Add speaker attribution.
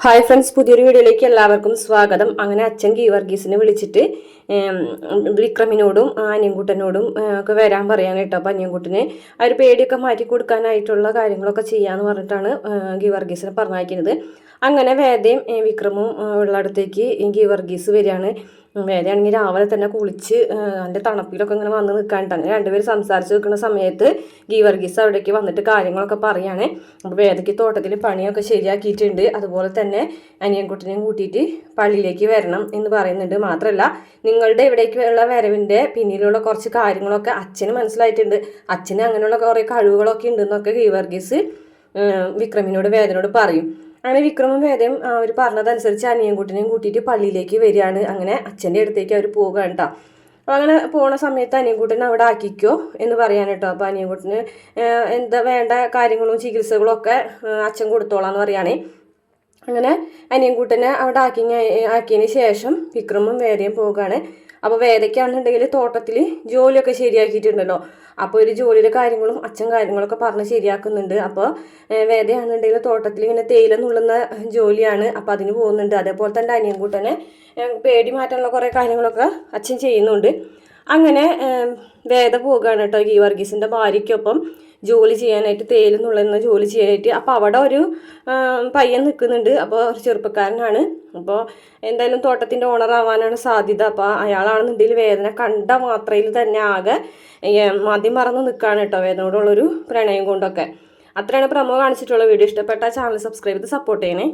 Speaker 1: Hi friends, പുതിയൊരു വീഡിയോയിലേക്ക് എല്ലാവർക്കും സ്വാഗതം. അങ്ങനെ അച്ഛൻ ഗീവർഗീസിനെ വിളിച്ചിട്ട് വിക്രമിനോടും അനിയൻകുട്ടനോടും ഒക്കെ വരാൻ പറയാൻ കേട്ടോ. അപ്പം അനിയൻകുട്ടനെ ആ ഒരു പേടിയൊക്കെ മാറ്റി കൊടുക്കാനായിട്ടുള്ള കാര്യങ്ങളൊക്കെ ചെയ്യാന്ന് പറഞ്ഞിട്ടാണ് ഗീവർഗീസിനെ പറഞ്ഞയക്കുന്നത്. അങ്ങനെ വേദയും വിക്രമും ഉള്ളടത്തേക്ക് ഗീവർഗീസ് വരികയാണ്. വേദയാണെങ്കിൽ രാവിലെ തന്നെ കുളിച്ച് അതിൻ്റെ തണുപ്പിലൊക്കെ ഇങ്ങനെ വന്ന് നിൽക്കാനിട്ട് അങ്ങനെ രണ്ടുപേരും സംസാരിച്ച് നിൽക്കുന്ന സമയത്ത് ഗീവർഗീസ് അവിടേക്ക് വന്നിട്ട് കാര്യങ്ങളൊക്കെ പറയുകയാണ്. അപ്പോൾ വേദയ്ക്ക് തോട്ടത്തിൽ പണിയൊക്കെ ശരിയാക്കിയിട്ടുണ്ട്, അതുപോലെ തന്നെ അനിയൻകുട്ടനെയും കൂട്ടിയിട്ട് പള്ളിയിലേക്ക് വരണം എന്ന് പറയുന്നുണ്ട്. മാത്രമല്ല, നിങ്ങളുടെ ഇവിടേക്കുള്ള വരവിൻ്റെ പിന്നിലുള്ള കുറച്ച് കാര്യങ്ങളൊക്കെ അച്ഛന് മനസ്സിലായിട്ടുണ്ട്, അച്ഛന് അങ്ങനെയുള്ള കുറേ കഴിവുകളൊക്കെ ഉണ്ടെന്നൊക്കെ ഗീവർഗീസ് വിക്രമിനോട് വേദനോട് പറയും. അങ്ങനെ വിക്രമും വേദയും അവർ പറഞ്ഞതനുസരിച്ച് അനിയൻകുട്ടനെയും കൂട്ടിയിട്ട് പള്ളിയിലേക്ക് വരികയാണ്. അങ്ങനെ അച്ഛൻ്റെ അടുത്തേക്ക് അവർ പോകുകയാണ് കേട്ടോ. അപ്പോൾ അങ്ങനെ പോണ സമയത്ത് അനിയൻകുട്ടനെ അവിടെ ആക്കിക്കോ എന്ന് പറയാൻ കേട്ടോ. അപ്പോൾ അനിയൻകുട്ടന് എന്താ വേണ്ട കാര്യങ്ങളും ചികിത്സകളും ഒക്കെ അച്ഛൻ കൊടുത്തോളാന്ന് പറയുകയാണേ. അങ്ങനെ അനിയൻകുട്ടനെ അവിടെ ആക്കിയതിന് ശേഷം വിക്രമും വേദയും പോകുകയാണ്. അപ്പോൾ വേദയ്ക്കാണെന്നുണ്ടെങ്കിൽ തോട്ടത്തിൽ ജോലിയൊക്കെ ശരിയാക്കിയിട്ടുണ്ടല്ലോ, അപ്പോൾ ഒരു ജോലിയുടെ കാര്യങ്ങളും അച്ഛൻ കാര്യങ്ങളൊക്കെ പറഞ്ഞ് ശരിയാക്കുന്നുണ്ട്. അപ്പോൾ വേദയാണെന്നുണ്ടെങ്കിൽ തോട്ടത്തിൽ ഇങ്ങനെ തേയില നുള്ളുന്ന ജോലിയാണ്, അപ്പോൾ അതിന് പോകുന്നുണ്ട്. അതേപോലെ തന്നെ അനിയൻകുട്ടനെ പേടി മാറ്റാനുള്ള കുറേ കാര്യങ്ങളൊക്കെ അച്ഛൻ ചെയ്യുന്നുണ്ട്. അങ്ങനെ വേദ പോകുകയാണ് കേട്ടോ ഗീവർഗീസിൻ്റെ ഭാര്യയ്ക്കൊപ്പം ജോലി ചെയ്യാനായിട്ട്, തേയില നുള്ളുന്ന ജോലി ചെയ്യാനായിട്ട്. അപ്പോൾ അവിടെ ഒരു പയ്യൻ നിൽക്കുന്നുണ്ട്. അപ്പോൾ ഒരു ചെറുപ്പക്കാരനാണ്. അപ്പോൾ എന്തായാലും തോട്ടത്തിൻ്റെ ഓണറാവാനാണ് സാധ്യത. അപ്പോൾ അയാളാണെന്നുണ്ടെങ്കിൽ വേദന കണ്ട മാത്രയിൽ തന്നെ ആകെ മതിമറന്ന് നിൽക്കുകയാണ് കേട്ടോ, വേദനയോടുള്ളൊരു പ്രണയം കൊണ്ടൊക്കെ. അത്രയാണ് പ്രമോ കാണിച്ചിട്ടുള്ള. വീഡിയോ ഇഷ്ടപ്പെട്ട ചാനൽ സബ്സ്ക്രൈബ് ചെയ്ത് സപ്പോർട്ട് ചെയ്യണേ.